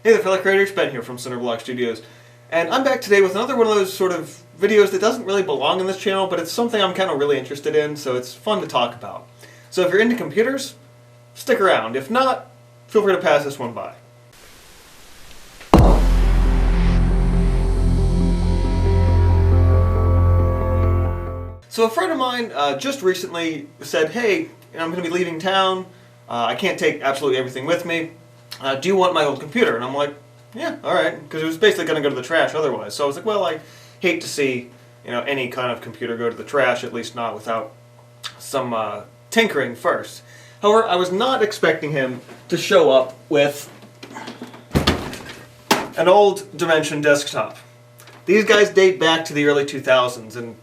Hey there fellow creators, Ben here from Cinderblock Studios, and I'm back today with another one of those sort of videos that doesn't really belong in this channel, but it's something I'm kind of really interested in, so it's fun to talk about. So if you're into computers, stick around. If not, feel free to pass this one by. So a friend of mine just recently said, hey, I'm going to be leaving town, I can't take absolutely everything with me. Do you want my old computer? And I'm like, yeah, alright, because it was basically going to go to the trash otherwise. So I was like, well, I hate to see any kind of computer go to the trash, at least not without some tinkering first. However, I was not expecting him to show up with an old Dimension desktop. These guys date back to the early 2000s, and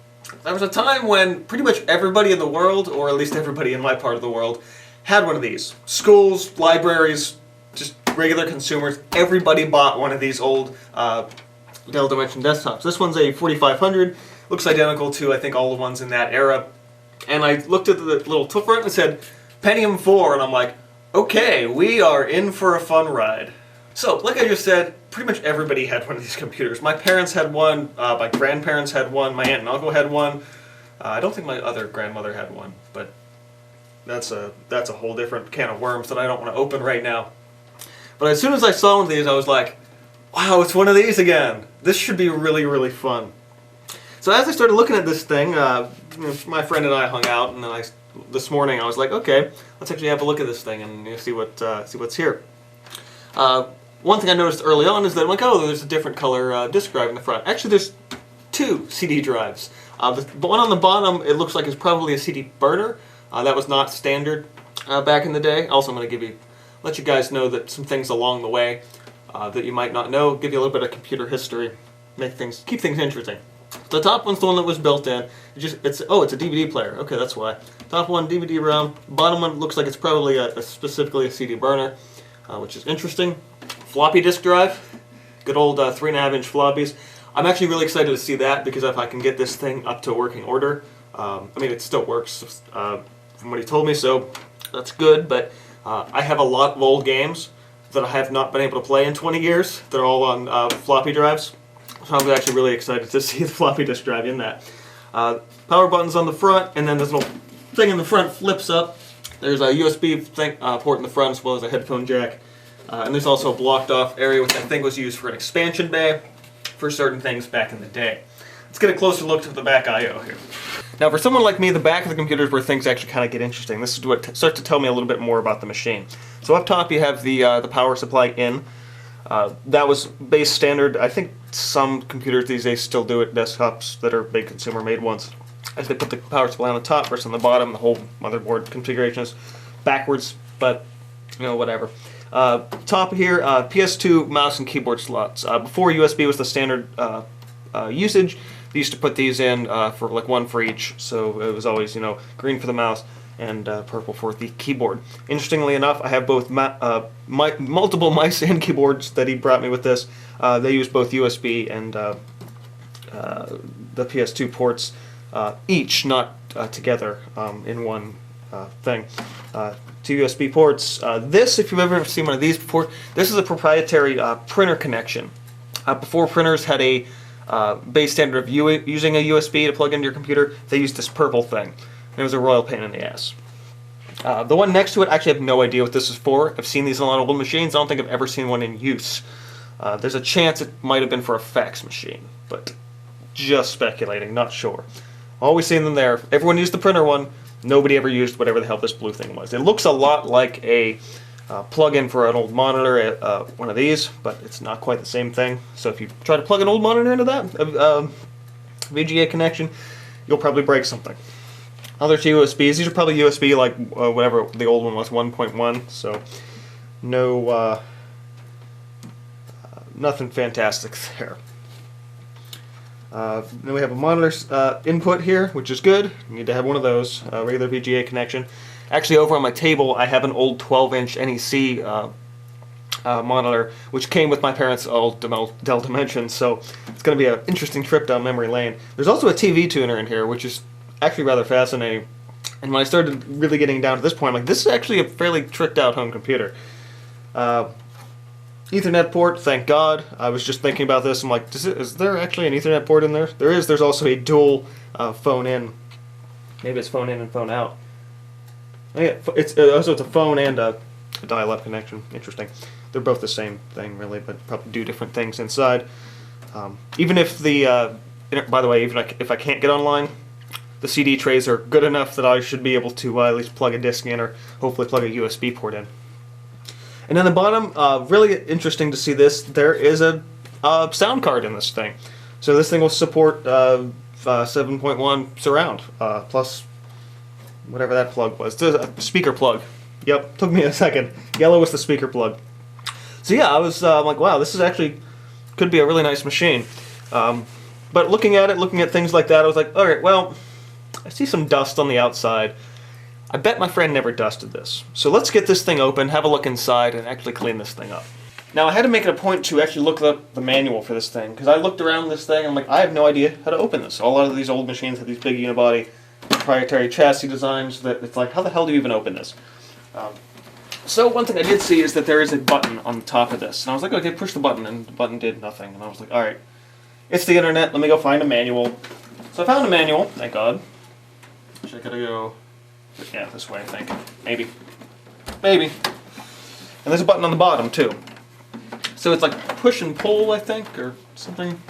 there was a time when pretty much everybody in the world, or at least everybody in my part of the world, had one of these. Schools, libraries, just regular consumers, everybody bought one of these old Dell Dimension desktops. This one's a 4500, looks identical to I think all the ones in that era. And I looked at the little front and said, Pentium 4, and I'm like, okay, we are in for a fun ride. So, like I just said, pretty much everybody had one of these computers. My parents had one, my grandparents had one, my aunt and uncle had one. I don't think my other grandmother had one, but that's a whole different can of worms that I don't want to open right now. But as soon as I saw one of these, I was like, wow, it's one of these again. This should be really, really fun. So as I started looking at this thing, my friend and I hung out, and then this morning I was like, okay, let's actually have a look at this thing and see what's here. One thing I noticed early on is that I'm like, oh, there's a different color disk drive in the front. Actually, there's two CD drives. The one on the bottom, it looks like it's probably a CD burner. That was not standard back in the day. Also, I'm going to let you guys know that some things along the way that you might not know, give you a little bit of computer history, keep things interesting. The top one's the one that was built in. It's a DVD player. Okay, that's why. Top one, DVD ROM. Bottom one looks like it's probably specifically a CD burner, which is interesting. Floppy disk drive. Good old 3.5-inch floppies. I'm actually really excited to see that because if I can get this thing up to working order, I mean it still works from what he told me, so that's good, but I have a lot of old games that I have not been able to play in 20 years. They're all on floppy drives. So I'm actually really excited to see the floppy disk drive in that. Power buttons on the front, and then this little thing in the front flips up. There's a USB port in the front as well as a headphone jack. And there's also a blocked off area which I think was used for an expansion bay for certain things back in the day. Let's get a closer look to the back I/O here. Now for someone like me, the back of the computer is where things actually kind of get interesting. This is what starts to tell me a little bit more about the machine. So up top you have the power supply in. That was base standard. I think some computers these days still do it, desktops that are big consumer made ones. As they put the power supply on the top versus on the bottom, the whole motherboard configuration is backwards, but whatever. Top here, PS2 mouse and keyboard slots. Before USB was the standard usage, they used to put these in for like one for each, so it was always green for the mouse and purple for the keyboard. Interestingly enough, I have both multiple mice and keyboards that he brought me with this. They use both USB and the PS2 ports each, not together in one thing. Two USB ports. This, if you've ever seen one of these before, this is a proprietary printer connection. Before printers had a base standard of using a USB to plug into your computer, they used this purple thing. It was a royal pain in the ass. The one next to it, I actually have no idea what this is for. I've seen these on a lot of old machines. I don't think I've ever seen one in use. There's a chance it might have been for a fax machine, but just speculating, not sure. Always seen them there. Everyone used the printer one. Nobody ever used whatever the hell this blue thing was. It looks a lot like a plug-in for an old monitor, one of these, but it's not quite the same thing. So if you try to plug an old monitor into that, VGA connection, you'll probably break something. Other two USBs, these are probably USB like whatever the old one was, 1.1, so no, nothing fantastic there. Then we have a monitor input here, which is good. You need to have one of those, regular VGA connection. Actually, over on my table, I have an old 12-inch NEC monitor, which came with my parents' old Dell Dimension, so it's going to be an interesting trip down memory lane. There's also a TV tuner in here, which is actually rather fascinating. And when I started really getting down to this point, I'm like, this is actually a fairly tricked out home computer. Ethernet port, thank God. I was just thinking about this. I'm like, is there actually an Ethernet port in there? There is. There's also a dual phone in. Maybe it's phone in and phone out. Oh yeah, it's also it's a phone and a dial-up connection. Interesting. They're both the same thing, really, but probably do different things inside. Even if the, by the way, even if I can't get online, the CD trays are good enough that I should be able to at least plug a disc in or hopefully plug a USB port in. And on the bottom, really interesting to see this, there is a sound card in this thing. So this thing will support 7.1 surround, plus whatever that plug was. It's a speaker plug. Yep, took me a second. Yellow was the speaker plug. So yeah, I was like, wow, this is actually, could be a really nice machine. But looking at it, looking at things like that, I was like, alright, well, I see some dust on the outside. I bet my friend never dusted this. So let's get this thing open, have a look inside, and actually clean this thing up. Now I had to make it a point to actually look up the manual for this thing, because I looked around this thing and I'm like, I have no idea how to open this. A lot of these old machines have these big unibody proprietary chassis designs that it's like, how the hell do you even open this? So one thing I did see is that there is a button on the top of this. And I was like, okay, push the button, and the button did nothing. And I was like, alright, it's the internet, let me go find a manual. So I found a manual, thank God. Actually, I gotta go, yeah, this way, I think. Maybe. Maybe. And there's a button on the bottom, too. So it's like push and pull, I think, or something.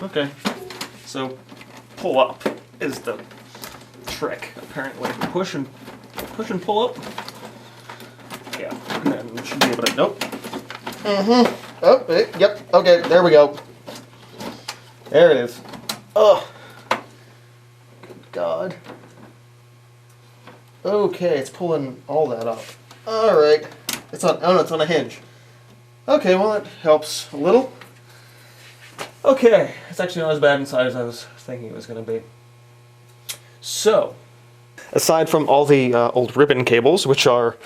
Okay. So pull up is the trick, apparently. Push and pull up. Yeah, and then we should be able to, nope. Oh, yep, okay, there we go. There it is. Oh. Good God. Okay, it's pulling all that up. Alright. It's on, oh no, it's on a hinge. Okay, well that helps a little. Okay, it's actually not as bad inside as I was thinking it was going to be. So, aside from all the old ribbon cables, which are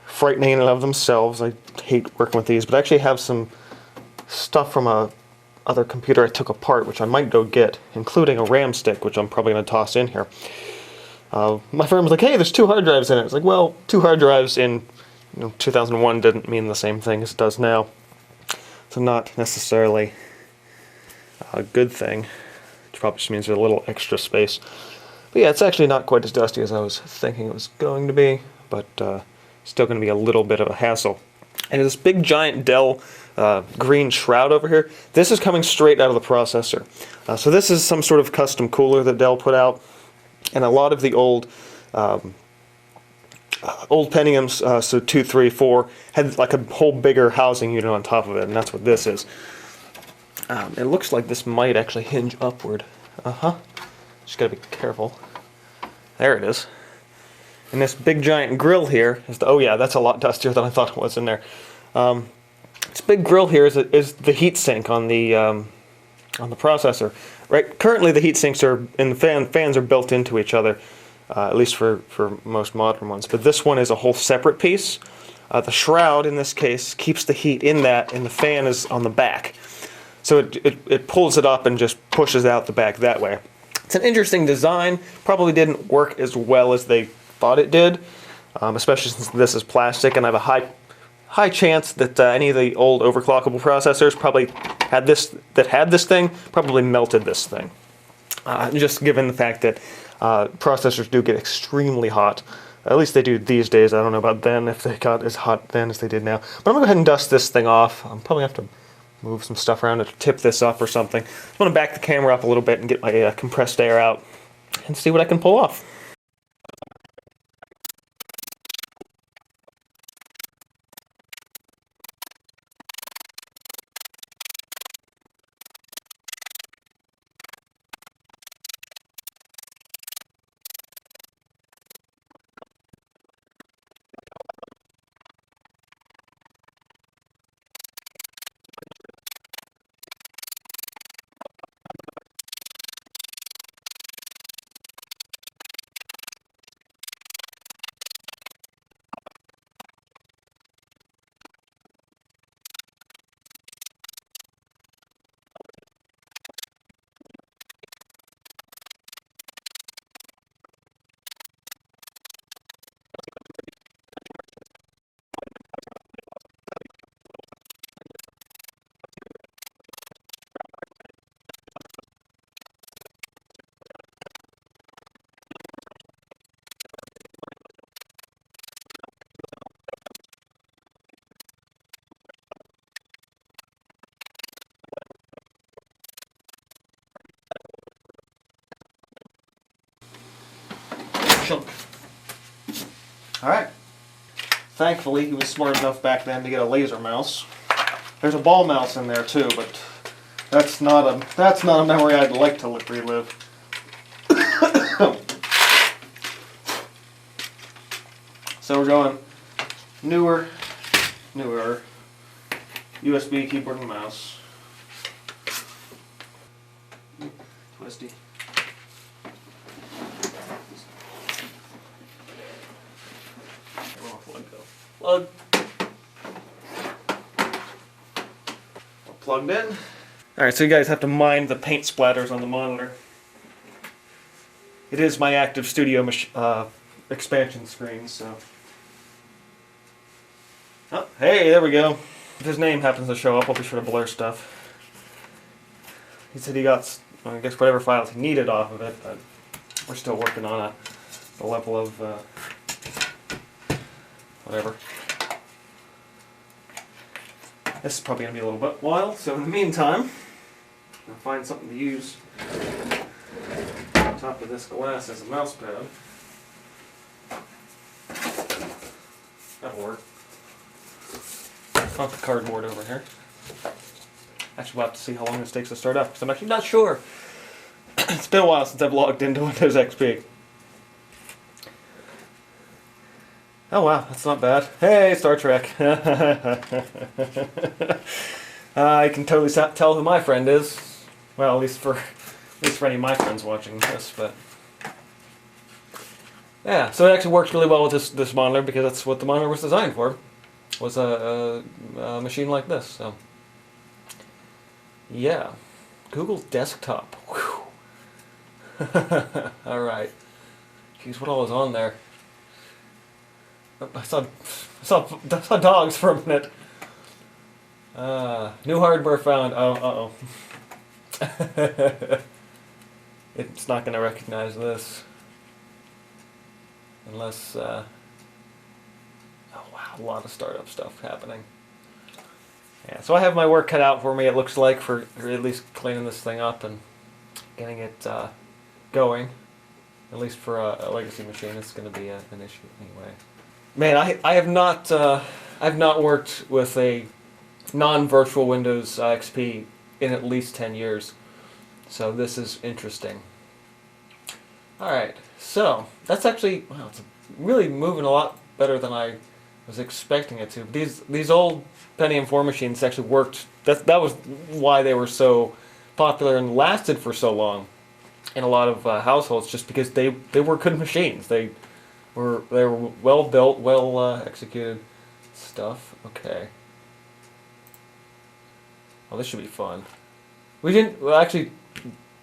frightening in and of themselves, I hate working with these, but I actually have some stuff from a other computer I took apart, which I might go get, including a RAM stick, which I'm probably going to toss in here. My friend was like, hey, there's 2 hard drives in it. It's like, well, 2 hard drives in 2001 didn't mean the same thing as it does now. So not necessarily a good thing. It probably just means there's a little extra space. But yeah, it's actually not quite as dusty as I was thinking it was going to be, but still going to be a little bit of a hassle. And this big giant Dell green shroud over here, this is coming straight out of the processor. So this is some sort of custom cooler that Dell put out, and a lot of the old Pentiums, so 2, 3, 4, had like a whole bigger housing unit on top of it, and that's what this is. It looks like this might actually hinge upward. Just gotta be careful. There it is. And this big giant grill here is the, oh yeah, that's a lot dustier than I thought it was in there. This big grill here is the heat sink on the processor. Right. Currently, the heat sinks are and the fans are built into each other, at least for most modern ones. But this one is a whole separate piece. The shroud in this case keeps the heat in that, and the fan is on the back. So it pulls it up and just pushes out the back that way. It's an interesting design. Probably didn't work as well as they thought it did, especially since this is plastic, and I have a high chance that any of the old overclockable processors probably had this thing probably melted this thing. Just given the fact that processors do get extremely hot. At least they do these days. I don't know about then, if they got as hot then as they did now. But I'm going to go ahead and dust this thing off. I'm probably going to have to move some stuff around to tip this up or something. I'm going to back the camera up a little bit and get my compressed air out and see what I can pull off. chunk. Alright. Thankfully, he was smart enough back then to get a laser mouse. There's a ball mouse in there too, but that's not a memory I'd like to relive. So we're going newer USB keyboard and mouse. Twisty. Plug. Plugged in. Alright, so you guys have to mind the paint splatters on the monitor. It is my active studio expansion screen, so... Oh, hey, there we go. If his name happens to show up, I'll be sure to blur stuff. He said he got, I guess, whatever files he needed off of it, but we're still working on a level of, whatever. This is probably going to be a little bit while, so in the meantime, I'll find something to use on top of this glass as a mouse pad. That'll work. Off the cardboard over here. Actually, we'll have to see how long this takes to start up, because I'm actually not sure. It's been a while since I've logged into Windows XP. Oh wow, that's not bad. Hey, Star Trek. I can totally tell who my friend is. Well, at least for any of my friends watching this, but... Yeah, so it actually works really well with this monitor, because that's what the monitor was designed for. Was a machine like this, so... Yeah. Google Desktop. Whew. Alright. Jeez, what all was on there? I saw dogs for a minute. New hardware found. Oh, uh-oh. It's not going to recognize this. Unless, oh wow, a lot of startup stuff happening. Yeah, so I have my work cut out for me, it looks like, for at least cleaning this thing up and getting it going. At least for a legacy machine, it's going to be an issue anyway. Man, I have not worked with a non-virtual Windows XP in at least 10 years, so this is interesting. Alright, so that's actually, wow, it's really moving a lot better than I was expecting it to. These old Pentium 4 machines actually worked, that was why they were so popular and lasted for so long in a lot of households, just because they were good machines. They were well built, well executed stuff. Okay. Well, this should be fun. We didn't actually.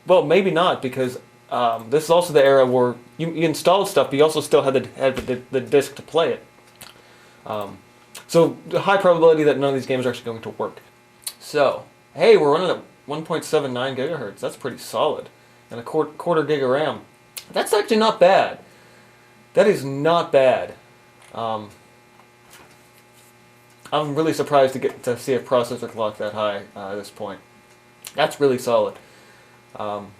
Well, maybe not, because this is also the era where you installed stuff, but you also still had the disc to play it. So the high probability that none of these games are actually going to work. So hey, we're running at 1.79 gigahertz. That's pretty solid, and a quarter gig of RAM. That's actually not bad. That is not bad. I'm really surprised to see a processor clock that high at this point. That's really solid. Home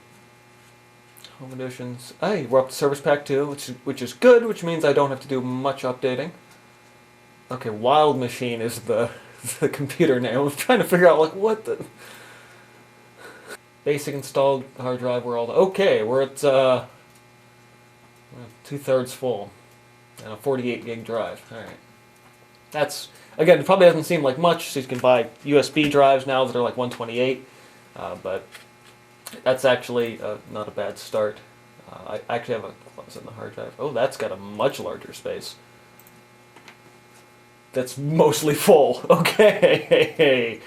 editions. Hey, we're up to Service Pack 2, which is good, which means I don't have to do much updating. Okay, Wild Machine is the computer name. I was trying to figure out, like, what the... Basic installed hard drive, we're all... Okay, we're at 2/3 full. And a 48 gig drive. Alright. That's... Again, it probably doesn't seem like much, so you can buy USB drives now that are like 128. But that's actually not a bad start. I actually have a close in the hard drive. Oh, that's got a much larger space. That's mostly full. Okay.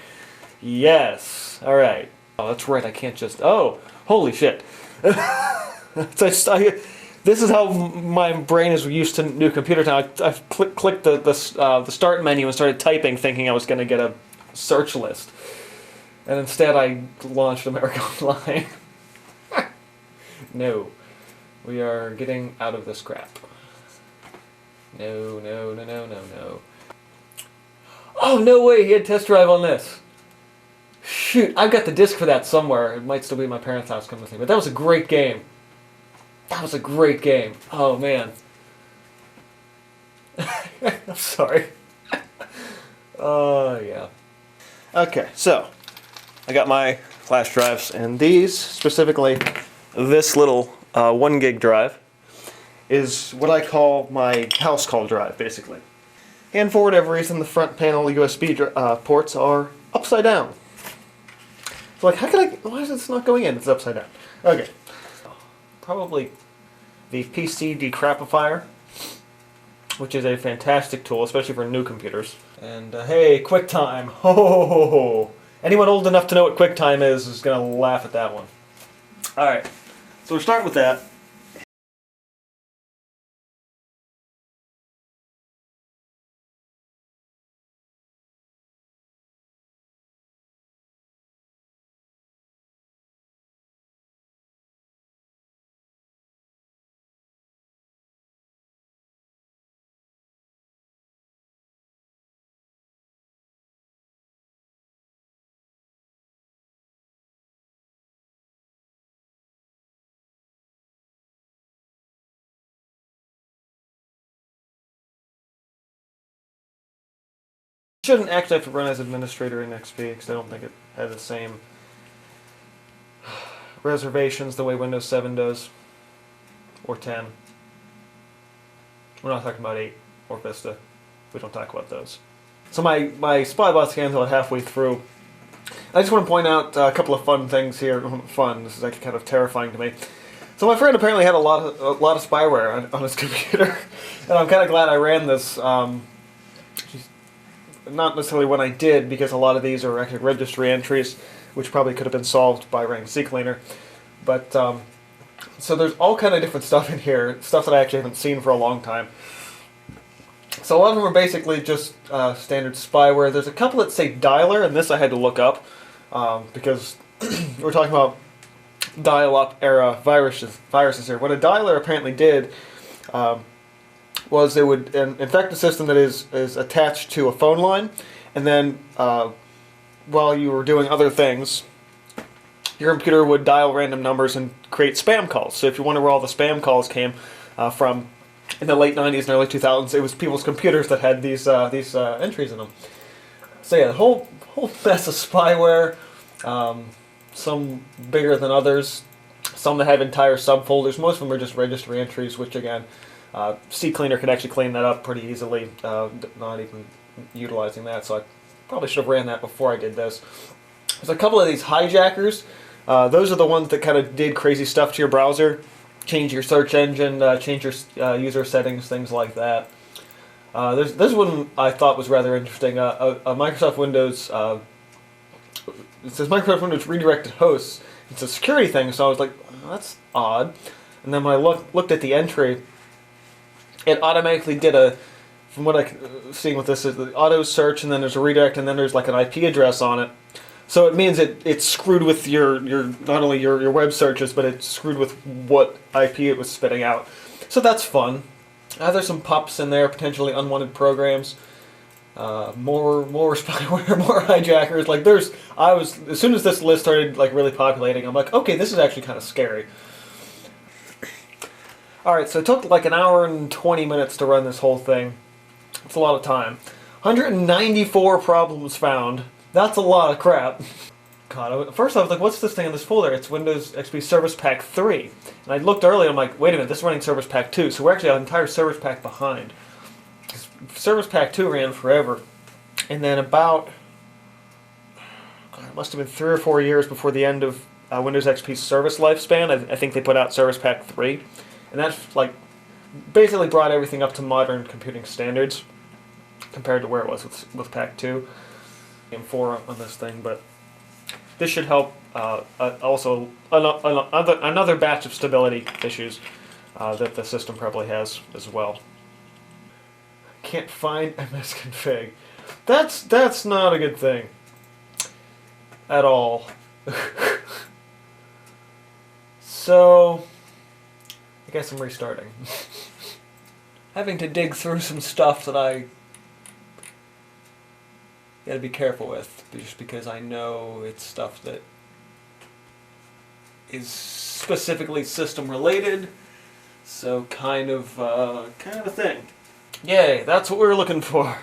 Yes. All right. Oh, that's right. I can't just... Oh, holy shit. This is how my brain is used to new computer time. I clicked the start menu and started typing, thinking I was going to get a search list. And instead I launched America Online. No. We are getting out of this crap. No. Oh, no way, he had test drive on this. Shoot, I've got the disc for that somewhere. It might still be at my parents' house, come with me. But that was a great game. That was a great game. Oh man. I'm sorry. Oh yeah. Okay, so I got my flash drives, and these, specifically this little 1 gig drive, is what I call my house call drive, basically. And for whatever reason, the front panel USB ports are upside down. So like, why is this not going in? It's upside down. Okay. Probably the PC decrapifier, which is a fantastic tool, especially for new computers. And hey, QuickTime! Ho ho ho ho! Anyone old enough to know what QuickTime is gonna laugh at that one. Alright, so we'll start with that. Shouldn't actually have to run as administrator in XP, because I don't think it has the same reservations the way Windows 7 does, or 10. We're not talking about 8 or Vista. We don't talk about those. So my Spybot scan's about halfway through. I just want to point out a couple of fun things here. Fun. This is actually kind of terrifying to me. So my friend apparently had a lot of spyware on his computer, and I'm kind of glad I ran this. Not necessarily when I did, because a lot of these are actually registry entries, which probably could have been solved by running CCleaner. But so there's all kind of different stuff in here, stuff that I actually haven't seen for a long time. So a lot of them are basically just standard spyware. There's a couple that say dialer, and this I had to look up because we're talking about dial-up era viruses here. What a dialer apparently did was it would infect a system that is attached to a phone line, and then while you were doing other things, your computer would dial random numbers and create spam calls. So if you wonder where all the spam calls came from in the late 90s and early 2000s, it was people's computers that had these entries in them. So yeah, the whole mess of spyware, some bigger than others, some that have entire subfolders. Most of them are just registry entries, which again, CCleaner could actually clean that up pretty easily, not even utilizing that, so I probably should have ran that before I did this. There's a couple of these hijackers. Those are the ones that kind of did crazy stuff to your browser, change your search engine, change your user settings, things like that. This one I thought was rather interesting. A Microsoft Windows, it says Microsoft Windows redirected hosts. It's a security thing, so I was like, oh, that's odd. And then when I looked at the entry, it automatically did from what I'm seeing with this, is the auto search, and then there's a redirect, and then there's like an IP address on it. So it means it's screwed with your not only your web searches, but it's screwed with what IP it was spitting out. So that's fun. There's some pups in there, potentially unwanted programs, more spyware, more hijackers. Like as soon as this list started like really populating, I'm like, okay, this is actually kind of scary. Alright, so it took like an hour and 20 minutes to run this whole thing. It's a lot of time. 194 problems found. That's a lot of crap. God, first I was like, what's this thing in this folder? It's Windows XP Service Pack 3. And I looked earlier, I'm like, wait a minute, this is running Service Pack 2, so we're actually an entire Service Pack behind. Service Pack 2 ran forever. And then about, God, it must have been 3 or 4 years before the end of Windows XP's service lifespan, I think they put out Service Pack 3. And that's like basically brought everything up to modern computing standards compared to where it was with Pack 2 and 4 on this thing. But this should help also another batch of stability issues that the system probably has as well. Can't find msconfig. That's not a good thing at all. So I guess I'm restarting. Having to dig through some stuff that I gotta be careful with, just because I know it's stuff that is specifically system related, So kind of a thing. Yay, that's what we were looking for. I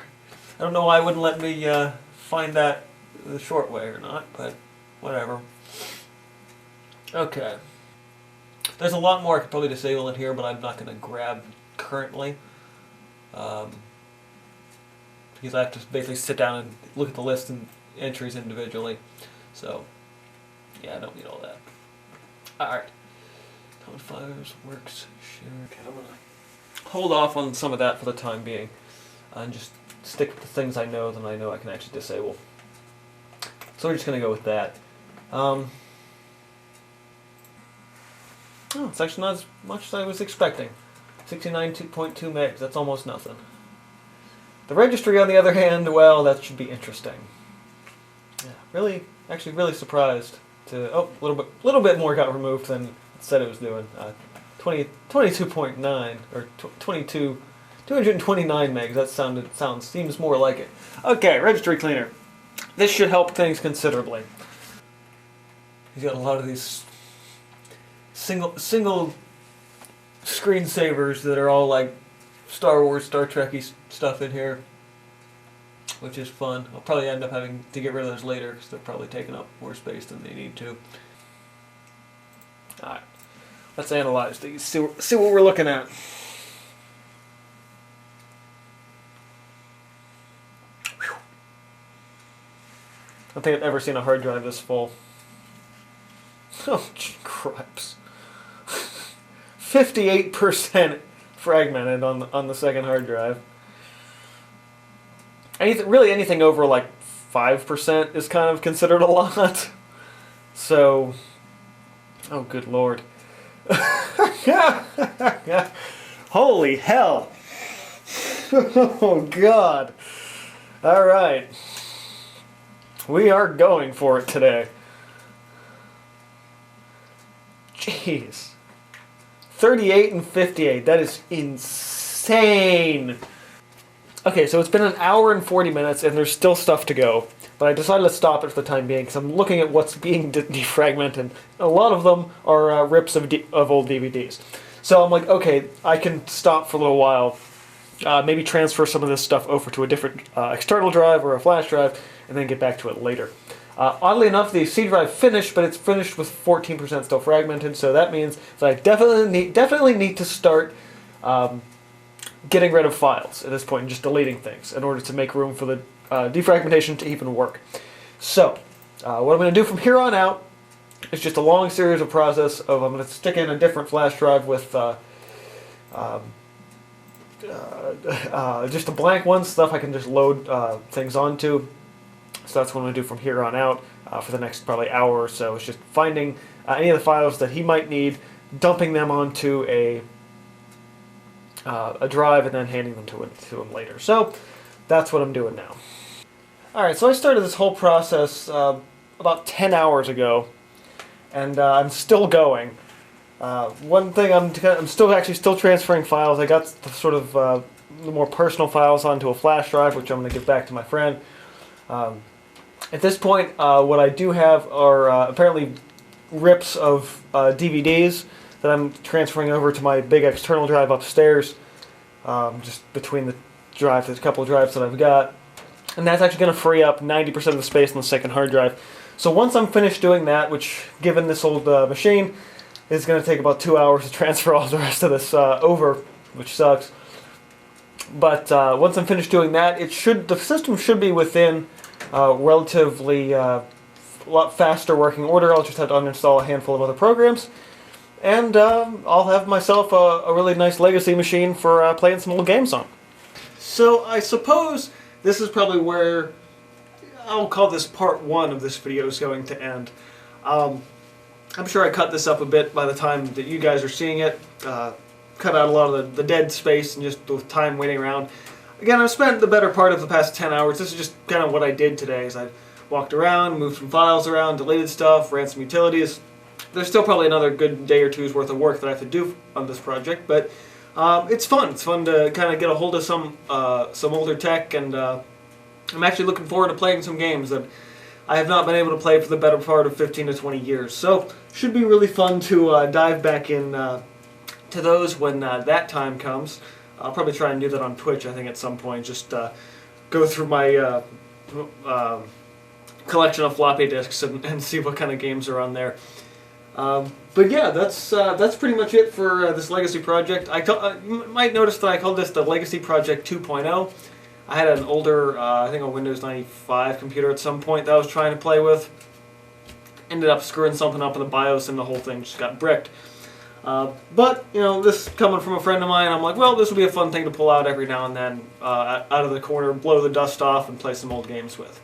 don't know why it wouldn't let me find that the short way or not, but whatever. Okay. There's a lot more I could probably disable in here, but I'm not going to grab currently. Because I have to basically sit down and look at the list and entries individually. So, yeah, I don't need all that. Alright. Code files, works, share. Okay, I'm going to hold off on some of that for the time being. And just stick with the things I know that I know I can actually disable. So we're just going to go with that. Oh, it's actually not as much as I was expecting. 69.2 megs, that's almost nothing. The registry, on the other hand, well, that should be interesting. Yeah, actually really surprised to, oh, a little bit more got removed than it said it was doing. 22.9, or 229 megs, that seems more like it. Okay, registry cleaner. This should help things considerably. He's got a lot of these single screensavers that are all like Star Wars, Star Trek-y stuff in here, which is fun. I'll probably end up having to get rid of those later because they're probably taking up more space than they need to. Alright, let's analyze these, see what we're looking at. Whew. I don't think I've ever seen a hard drive this full. Oh, cripes. 58% fragmented on the second hard drive. Anything over like 5% is kind of considered a lot. So, oh good lord. Holy hell. Oh god. Alright. We are going for it today. Jeez. 38 and 58. That is insane. Okay, so it's been an hour and 40 minutes, and there's still stuff to go. But I decided to stop it for the time being, because I'm looking at what's being defragmented. A lot of them are rips of old DVDs. So I'm like, okay, I can stop for a little while. Maybe transfer some of this stuff over to a different external drive or a flash drive, and then get back to it later. Oddly enough, the C drive finished, but it's finished with 14% still fragmented, so that means that I definitely need to start getting rid of files at this point and just deleting things in order to make room for the defragmentation to even work. So, what I'm going to do from here on out is just a long series of process of I'm going to stick in a different flash drive with just a blank one, stuff I can just load things onto. So that's what I'm going to do from here on out for the next probably hour or so. It's just finding any of the files that he might need, dumping them onto a drive, and then handing them to him later. So that's what I'm doing now. Alright, so I started this whole process about 10 hours ago, and I'm still going. One thing, I'm still transferring files. I got the sort of the more personal files onto a flash drive, which I'm going to give back to my friend. At this point, what I do have are apparently rips of DVDs that I'm transferring over to my big external drive upstairs, just between the drives. There's a couple of drives that I've got, and that's actually going to free up 90% of the space on the second hard drive. So once I'm finished doing that, which given this old machine is going to take about 2 hours to transfer all the rest of this over, which sucks. But once I'm finished doing that, the system should be within relatively a lot faster working order. I'll just have to uninstall a handful of other programs, and I'll have myself a really nice legacy machine for playing some old games on. So I suppose this is probably where I'll call this part one of this video is going to end. I'm sure I cut this up a bit by the time that you guys are seeing it. Cut out a lot of the dead space and just the time waiting around. Again, I've spent the better part of the past 10 hours. This is just kind of what I did today. Is I walked around, moved some files around, deleted stuff, ran some utilities. There's still probably another good day or two's worth of work that I have to do on this project, but it's fun. It's fun to kind of get a hold of some older tech, and I'm actually looking forward to playing some games that I have not been able to play for the better part of 15 to 20 years. So, should be really fun to dive back in to to those when that time comes. I'll probably try and do that on Twitch, I think, at some point. Just go through my collection of floppy disks and see what kind of games are on there. But yeah, that's pretty much it for this Legacy project. You might notice that I called this the Legacy Project 2.0. I had an older, I think a Windows 95 computer at some point that I was trying to play with. Ended up screwing something up in the BIOS and the whole thing just got bricked. But, you know, this coming from a friend of mine, I'm like, well, this would be a fun thing to pull out every now and then out of the corner, blow the dust off, and play some old games with.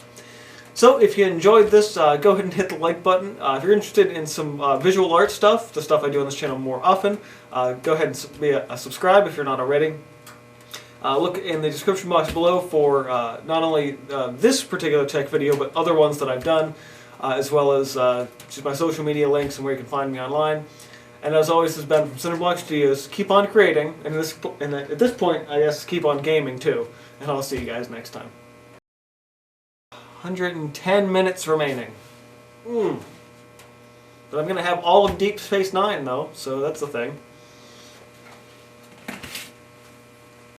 So, if you enjoyed this, go ahead and hit the like button. If you're interested in some visual art stuff, the stuff I do on this channel more often, go ahead and be a subscribe if you're not already. Look in the description box below for not only this particular tech video, but other ones that I've done, as well as just my social media links and where you can find me online. And as always, this has been from Cinderblock Studios. Keep on creating, and at this point, I guess, keep on gaming too. And I'll see you guys next time. 110 minutes remaining. But I'm going to have all of Deep Space Nine, though, so that's the thing.